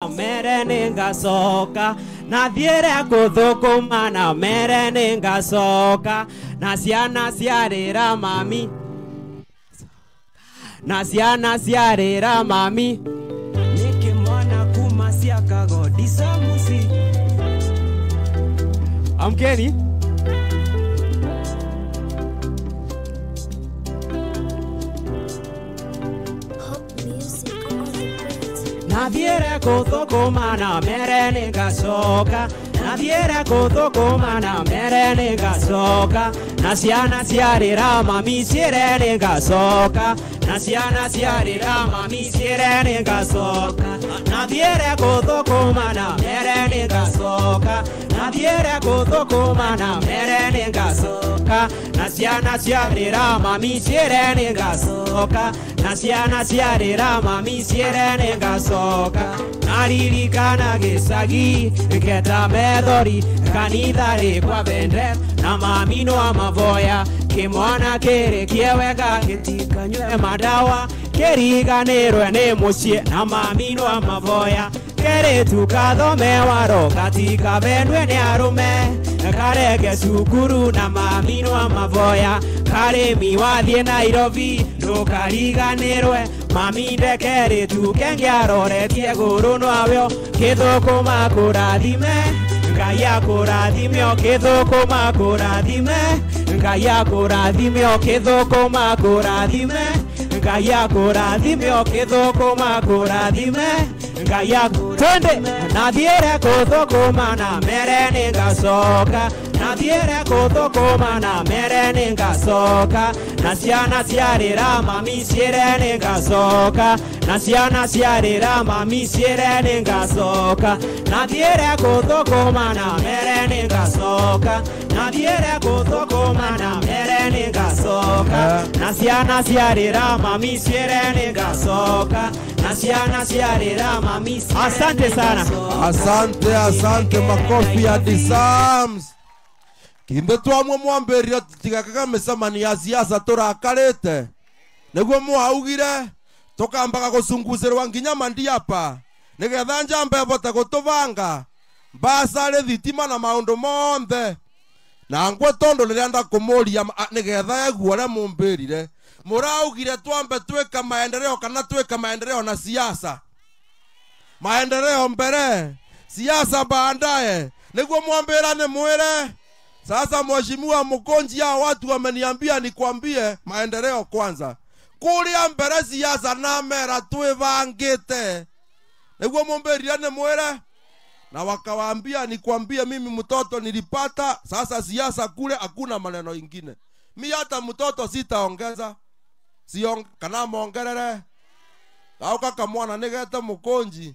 mere ningacoka na thiere kuthukuma na mere ningacoka na ciana ciarira mami na ciana ciarira mami nikimwana kuma ciakago disamusi amkeni na thiere kuthukuma na mere ningacoka na thiere kuthukuma na mere ningacoka na ciana ciarira mami ciere ningacoka na ciana ciarira mami ciere ningacoka na thiere kuthukuma na mere ningacoka na thiere kuthukuma na mere ningacoka na ciana ciarira mami ciere ningacoka na ciana ciarira mami ciere ningacoka naririkana gicagi ngeta methori kanitha rikwa bende na mami no amavoya kimwana kiri kiewega gitikanywe madawa kiriganirwe ni mucie na mami no amavoya kiri tukathome waro katika bendwe ni arume karege cukuru na mami no amavoya karimi wathie Nairobi ndukariganirwe mami ndekeri tukengiaroretie guru nwavyo kithukuma kurathime Ngai akurathime kithukuma kurathime Ngai akurathime kithukuma kurathime Ngai akurathime kithukuma kurathime Ngai akurathime na thiere kuthukuma na mere ningacoka na thiere kuthukuma na mere ningacoka na ciana ciarira mami ciere ningacoka na ciana ciarira mami ciere ningacoka na thiere kuthukuma na mere ningacoka na thiere kuthukuma na mere ningacoka na ciana ciarira mami ciere ningacoka na ciana ciarira mami. Asante sana. Asante makofi ya disams. Kimbe twamwe mwamberia tigakaga mesamani ya siasa turakarete niguo mwaugire tukambaga gucunguzirwa nginya mandi hapa nigetha njamba bota gutuvanga mbasare thitima na maundu monthe na ngwe tondo riria ndakumuria nigetha eguore mumbirire muraugire twambe tweka maendeleo kana tweka maendeleo na siasa maendeleo mbere siasa baadaye niguo mwambirane mwire. Sasa mheshimiwa Mkonji hao watu wameniambia nikwambie maendeleo kwanza. Kulia mbere siasa na mera twivangite. Niguo mumberiane mwere. Na wakawaambia nikwambie mimi mtoto nilipata, sasa siasa kule hakuna maneno ingine. Mimi hata mtoto sitaongeza. Kana mongerere. Gauka kamwana nigete Mkonji.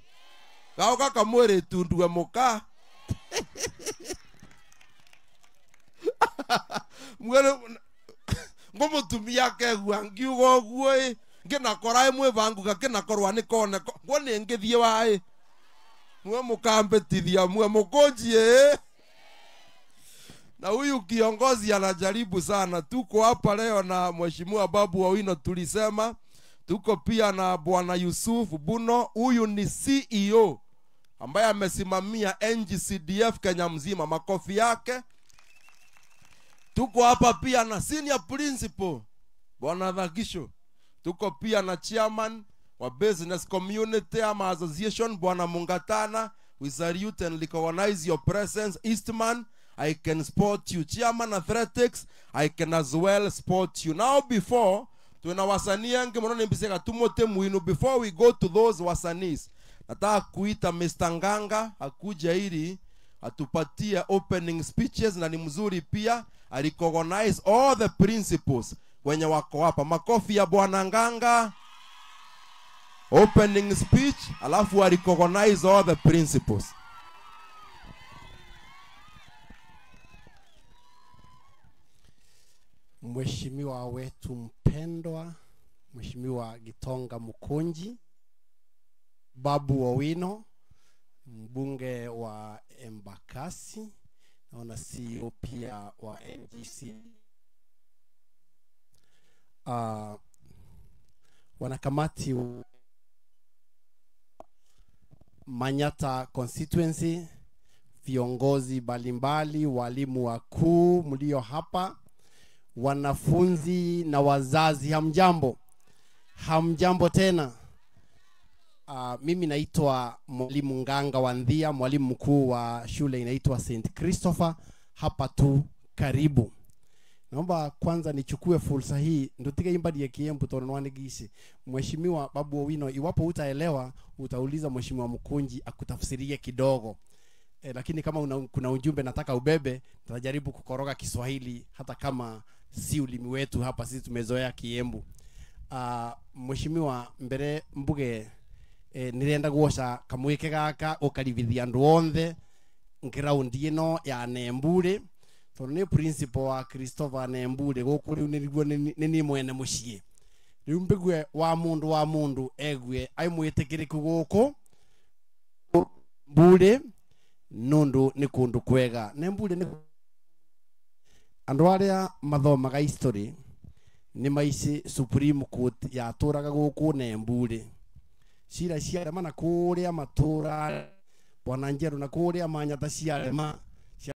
Gauka kamwere tunduwe muka. Mwere ngomutumia kegwa ngiugo guo ngina kora imwe vangu gakina korwa ni kone ngone ngithie wae mwe mukambetithia mwe Mkonji na huyu kiongozi anajaribu sana. Tuko hapa leo na mheshimiwa Babu Owino, tulisema tuko pia na bwana Yusuf Buno, huyu ni CEO ambaye amesimamia NGCDF Kenya mzima, makofi yake. Tuko hapa pia na senior principal bwana Dhagisho. Tuko pia na chairman wa business community ama association bwana Mungatana. We salute and recognize your presence. Eastman, I can support you. Chairman athletics, I can as well support you. Now before tuna wasanii ange mwanone mbiseka tumote muinu, before we go to those wasanis, nataka kuita Mr. Nganga akuja ili atupatie opening speeches, na ni mzuri pia I recognize all the principals wenye wako hapa. Makofi ya bwana Nganga. Opening speech, alafu I recognize all the principals. Mheshimiwa wetu mpendwa, Mheshimiwa Gitonga Mkonji, Babu Owino, mbunge wa Embakasi, naona CEO pia wa NGC, wanakamati Manyata constituency, viongozi mbalimbali, walimu wakuu mlio hapa, wanafunzi na wazazi, hamjambo? Hamjambo tena. Mimi naitwa Mwalimu Nganga Wandhia, mwalimu mkuu wa shule inaitwa St. Christopher hapa tu karibu. Naomba kwanza nichukue fursa hii ndotige imbadi ya Kiembu tononwane gishi. Mheshimiwa Babu Owino, iwapo utaelewa utauliza Mheshimiwa Mkunji akutafsirie kidogo. Lakini kama kuna ujumbe nataka ubebe, tutajaribu kukoroga Kiswahili hata kama si ulimi wetu hapa, sisi tumezoea Kiembu. Mheshimiwa mbere mbuge nirenda guoca kamwike gaka ukarivithia andu onthe ngiroundi ino ya Nembure. Tondu ni principal wa Christopher Nembure guku riu niguo ni mwene mucii. Riu mbigwe wa mundu egwe ai mwitikiriku guku Mbure nundu ni kundu kwega. Nembure ni andu aria mathomaga history ni maici Supreme Court ya turaga guku Nembure. Cira cia mana kuria matura Bwana Njeru na kuria Manyata ciarema